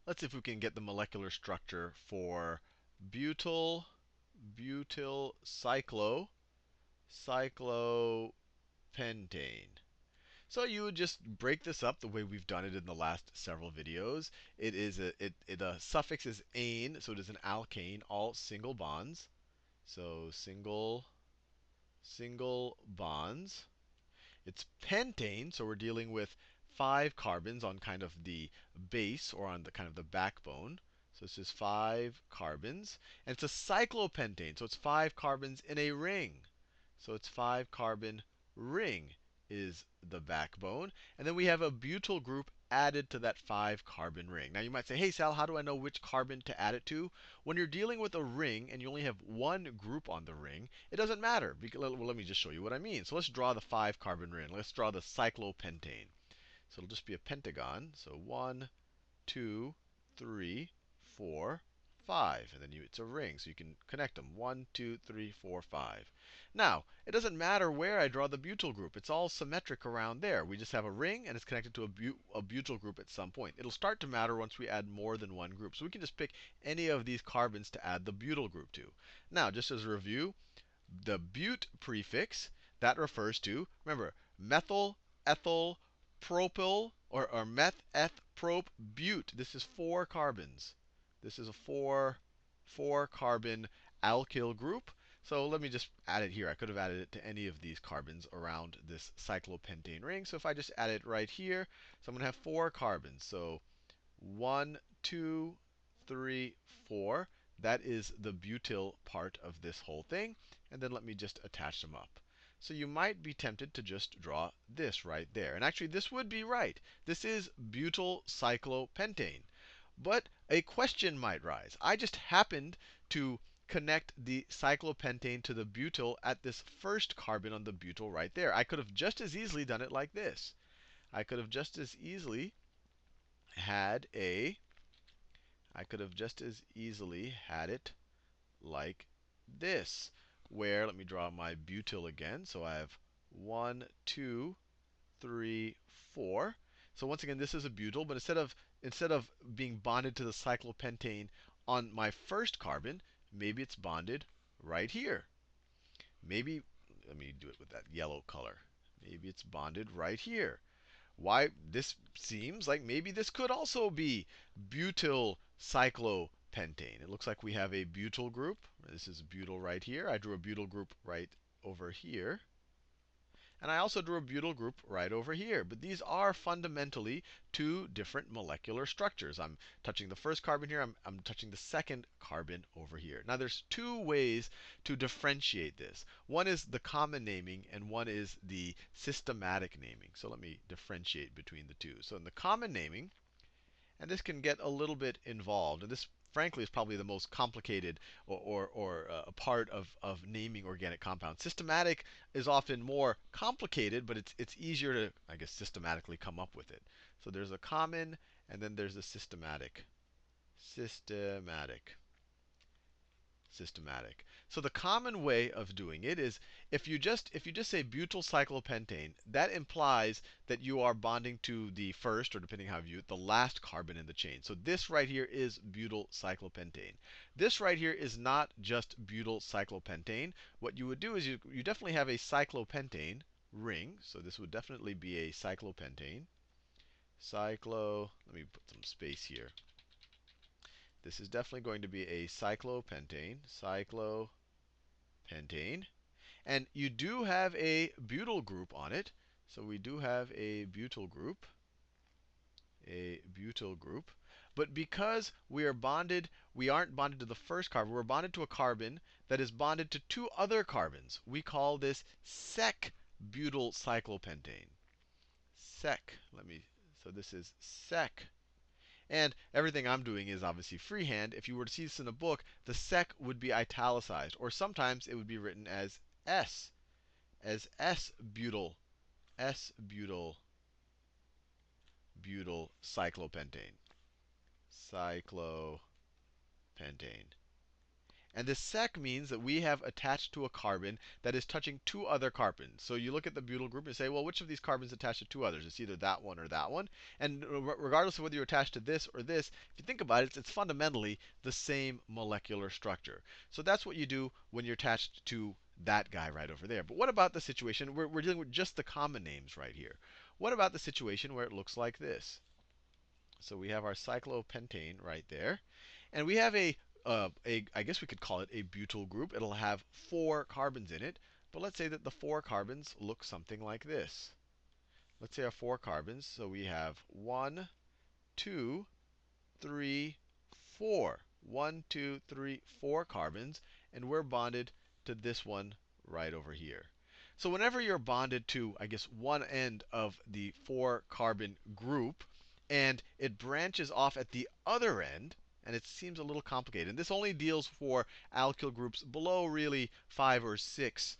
let's see if we can get the molecular structure for butyl, cyclopentane. So you would just break this up the way we've done it in the last several videos. The suffix is ane, so it is an alkane, all single bonds. So single bonds. It's pentane, so we're dealing with 5 carbons on kind of the base or on the kind of the backbone. So this is 5 carbons. And it's a cyclopentane, so it's 5 carbons in a ring. So it's 5 carbon ring is the backbone. And then we have a butyl group added to that 5 carbon ring. Now you might say, hey Sal, how do I know which carbon to add it to? When you're dealing with a ring and you only have one group on the ring, it doesn't matter. Well, let me just show you what I mean. So let's draw the 5 carbon ring. Let's draw the cyclopentane. So it'll just be a pentagon. So 1, 2, 3, 4, 5. And then it's a ring, so you can connect them. 1, 2, 3, 4, 5. Now, it doesn't matter where I draw the butyl group. It's all symmetric around there. We just have a ring, and it's connected to a butyl group at some point. It'll start to matter once we add more than one group. So we can just pick any of these carbons to add the butyl group to. Now, just as a review, the but prefix, that refers to, remember, methyl, ethyl, propyl, or meth, eth, prop, but. This is 4 carbons. This is a four carbon alkyl group. So let me just add it here. I could have added it to any of these carbons around this cyclopentane ring. So if I just add it right here, so I'm going to have 4 carbons. So 1, 2, 3, 4. That is the butyl part of this whole thing. And then let me just attach them up. So you might be tempted to just draw this right there. And actually, this would be right. This is butyl cyclopentane. But a question might rise. I just happened to connect the cyclopentane to the butyl at this first carbon on the butyl right there. I could have just as easily done it like this. I could have just as easily had a I could have just as easily had it like this, where, let me draw my butyl again. So I have 1, 2, 3, 4. So once again, this is a butyl, but instead of being bonded to the cyclopentane on my first carbon, maybe it's bonded right here. Maybe, let me do it with that yellow color. Maybe it's bonded right here. Why, this seems like maybe this could also be butyl cyclopentane. It looks like we have a butyl group. This is butyl right here. I drew a butyl group right over here. And I also drew a butyl group right over here. But these are fundamentally 2 different molecular structures. I'm touching the first carbon here. I'm touching the second carbon over here. Now, there's 2 ways to differentiate this. One is the common naming, and one is the systematic naming. So let me differentiate between the two. So in the common naming, and this can get a little bit involved. And this, frankly, is probably the most complicated or a part of naming organic compounds. Systematic is often more complicated, but it's easier to, I guess, systematically come up with it. So there's a common, and then there's a systematic. Systematic. So the common way of doing it is if you just say butyl cyclopentane, that implies that you are bonding to the first, or depending how you view it, the last carbon in the chain. So this right here is butyl cyclopentane. This right here is not just butyl cyclopentane. What you would do is you definitely have a cyclopentane ring. So this would definitely be a cyclopentane. Let me put some space here. This is definitely going to be a cyclopentane. And you do have a butyl group on it. So we do have a butyl group. But because we are bonded, we aren't bonded to the first carbon. We're bonded to a carbon that is bonded to 2 other carbons. We call this sec butyl cyclopentane. So this is sec. And everything I'm doing is obviously freehand. If you were to see this in a book, the sec would be italicized. Or sometimes it would be written as S-butyl cyclopentane. And this sec means that we have attached to a carbon that is touching two other carbons. So you look at the butyl group and say, well, which of these carbons attached to two others? It's either that one or that one. And regardless of whether you're attached to this or this, if you think about it, it's fundamentally the same molecular structure. So that's what you do when you're attached to that guy right over there. But what about the situation? We're dealing with just the common names right here. What about the situation where it looks like this? So we have our cyclopentane right there. And we have I guess we could call it a butyl group. It'll have 4 carbons in it. But let's say that the 4 carbons look something like this. Let's say our 4 carbons. So we have 1, 2, 3, 4. 1, 2, 3, 4 carbons. And we're bonded to this one right over here. So whenever you're bonded to, I guess, one end of the 4 carbon group, and it branches off at the other end, and it seems a little complicated. And this only deals for alkyl groups below really 5 or 6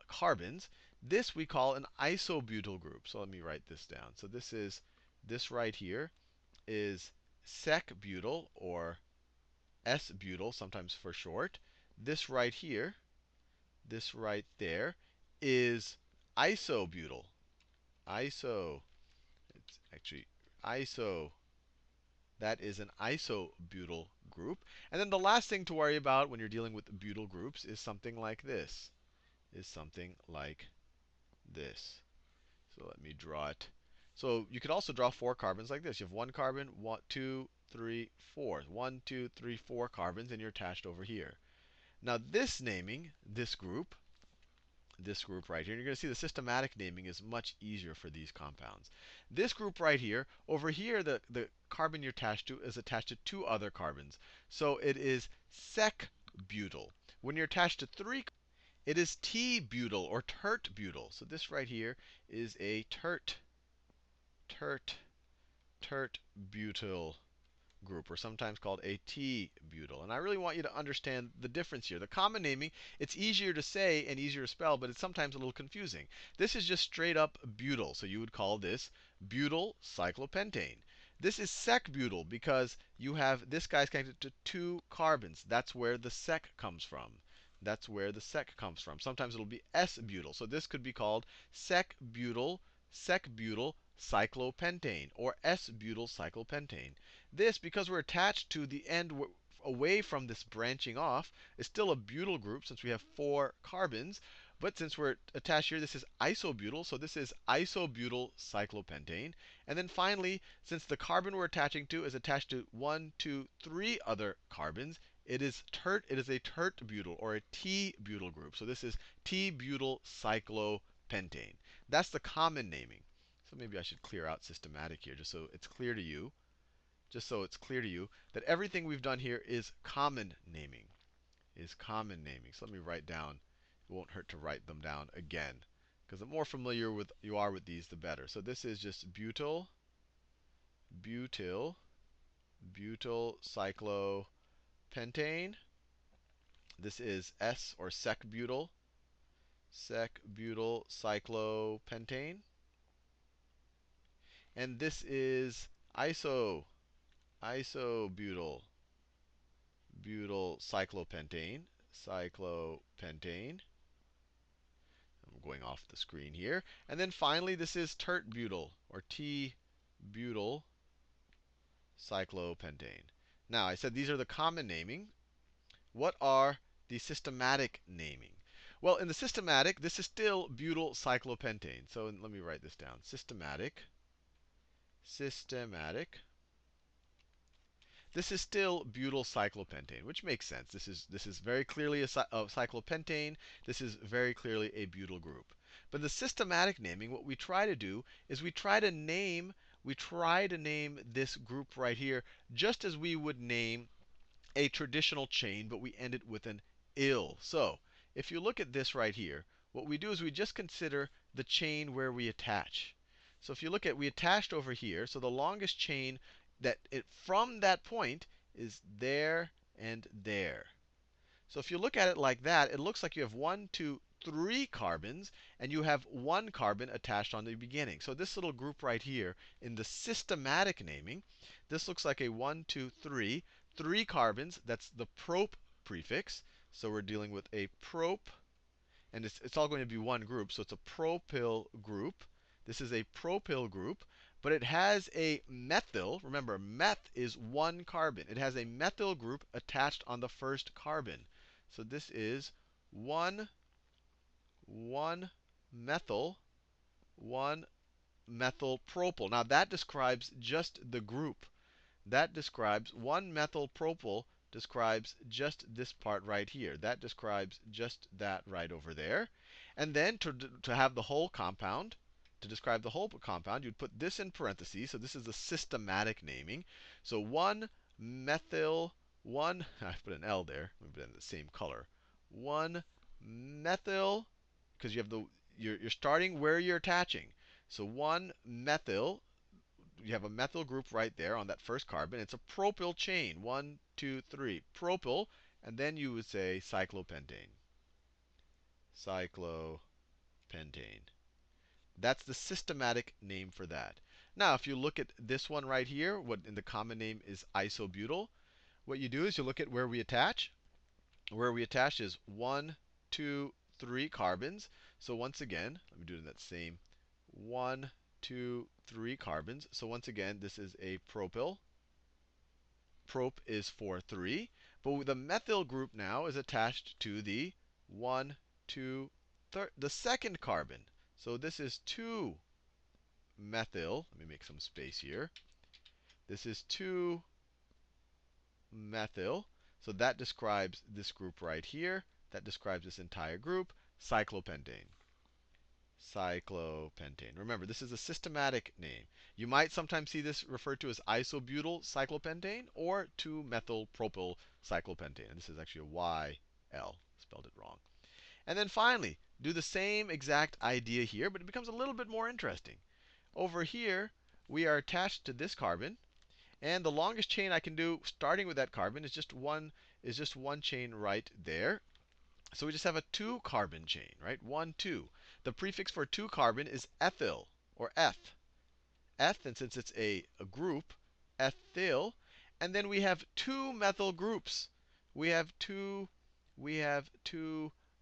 carbons. This we call an isobutyl group. So let me write this down. So this right here is sec-butyl, or S-butyl, sometimes for short. This right here, this right there, is isobutyl. It's actually iso. That is an isobutyl group. And then the last thing to worry about when you're dealing with butyl groups is something like this. So let me draw it. So you could also draw 4 carbons like this. You have 1 carbon, 1, 2, 3, 4. 1, 2, 3, 4 carbons, and you're attached over here. Now this naming, this group right here, and you're going to see the systematic naming is much easier for these compounds. This group right here, over here, the carbon you're attached to is attached to 2 other carbons. So it is sec-butyl. When you're attached to 3, it is T-butyl or Tert-butyl. So this right here is a tert-butyl group, or sometimes called a T-butyl. And I really want you to understand the difference here. The common naming, it's easier to say and easier to spell, but it's sometimes a little confusing. This is just straight up butyl, so you would call this butyl cyclopentane. This is sec-butyl because you have this guy's connected to 2 carbons. That's where the sec comes from. Sometimes it'll be S-butyl. So this could be called sec-butyl cyclopentane, or S-butyl cyclopentane. This, because we're attached to the end away from this branching off, is still a butyl group since we have 4 carbons. But since we're attached here, this is isobutyl, so this is isobutyl cyclopentane. And then finally, since the carbon we're attaching to is attached to 1, 2, 3 other carbons, it is a tert-butyl, or a T-butyl group. So this is T-butyl cyclopentane. That's the common naming. So maybe I should clear out systematic here just so it's clear to you. That everything we've done here is common naming. So let me write down. It won't hurt to write them down again, because the more familiar you are with these, the better. So this is just butyl cyclopentane. This is S, or sec-butyl cyclopentane. And this is isobutyl cyclopentane. I'm going off the screen here. And then finally, this is tert-butyl, or T-butyl cyclopentane. Now, I said these are the common naming. What are the systematic naming? Well, in the systematic, this is still butyl cyclopentane. So let me write this down. Systematic. This is still butyl cyclopentane, which makes sense. This is very clearly a cyclopentane. This is very clearly a butyl group. But the systematic naming, what we try to do is we try to name this group right here just as we would name a traditional chain, but we end it with an "ill." So if you look at this right here, what we do is we just consider the chain where we attach. So if you look at, we attached over here, so the longest chain from that point is there and there. So if you look at it like that, it looks like you have 1, 2, 3 carbons, and you have 1 carbon attached on the beginning. So this little group right here, in the systematic naming, this looks like a 1, 2, 3. 3 carbons, that's the prop prefix. So we're dealing with a prop, and it's all going to be one group. So it's a propyl group. This is a propyl group, but it has a methyl. Remember, meth is one carbon. It has a methyl group attached on the first carbon. So this is one methyl, one methyl propyl. Now that describes just the group. That describes one methyl propyl describes just this part right here. That describes just that right over there. And then to have the whole compound, to describe the whole compound, you'd put this in parentheses. So this is the systematic naming. So one methyl, I put an L there. Let me put it in the same color. One methyl, because you have you're starting where you're attaching. So one methyl, you have a methyl group right there on that first carbon. It's a propyl chain. 1, 2, 3. Propyl. And then you would say cyclopentane. Cyclopentane. That's the systematic name for that. Now, if you look at this one right here, what in the common name is isobutyl, what you do is you look at where we attach. Where we attach is 1, 2, 3 carbons. So once again, let me do it in that same 1, 2, 3 carbons. So once again, this is a propyl. Prop is for 3. But the methyl group now is attached to the 1, 2, the second carbon. So this is 2 methyl. Let me make some space here. This is 2 methyl. So that describes this group right here. That describes this entire group, cyclopentane. Cyclopentane. Remember, this is a systematic name. You might sometimes see this referred to as isobutyl cyclopentane or 2-methyl-propyl cyclopentane. And this is actually a YL. Spelled it wrong. And then finally, do the same exact idea here, but it becomes a little bit more interesting. Over here, we are attached to this carbon. And the longest chain I can do, starting with that carbon, is just one chain right there. So we just have a 2-carbon chain, right? 1, 2. The prefix for 2-carbon is ethyl, or eth. Eth, and since it's a group, ethyl. And then we have 2 methyl groups. We have two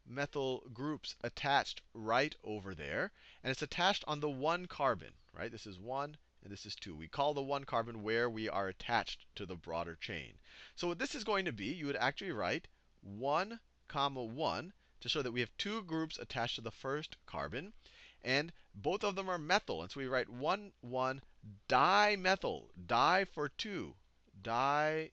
methyl groups attached right over there. And it's attached on the 1 carbon, right? This is 1, and this is 2. We call the 1 carbon where we are attached to the broader chain. So what this is going to be, you would actually write 1, comma 1 to show that we have 2 groups attached to the first carbon. And both of them are methyl. And so we write 1, 1, dimethyl. Di for 2. Dimethyl.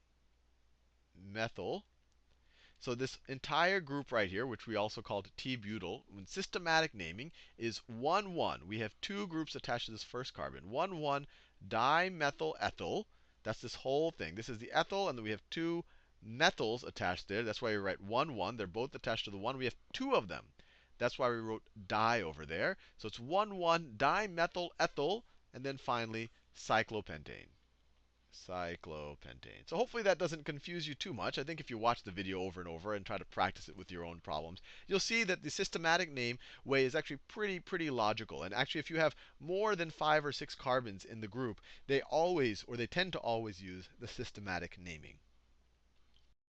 So this entire group right here, which we also called T-butyl, when systematic naming, is 1, 1. We have 2 groups attached to this first carbon. 1, 1, dimethyl ethyl. That's this whole thing. This is the ethyl, and then we have 2 methyls attached there. That's why we write 1, 1. They're both attached to the 1. We have 2 of them. That's why we wrote di over there. So it's 1, 1, dimethyl ethyl, and then finally cyclopentane. Cyclopentane. So hopefully that doesn't confuse you too much. I think if you watch the video over and over and try to practice it with your own problems, you'll see that the systematic name way is actually pretty logical. And actually, if you have more than 5 or 6 carbons in the group, they always, or they tend to always use the systematic naming.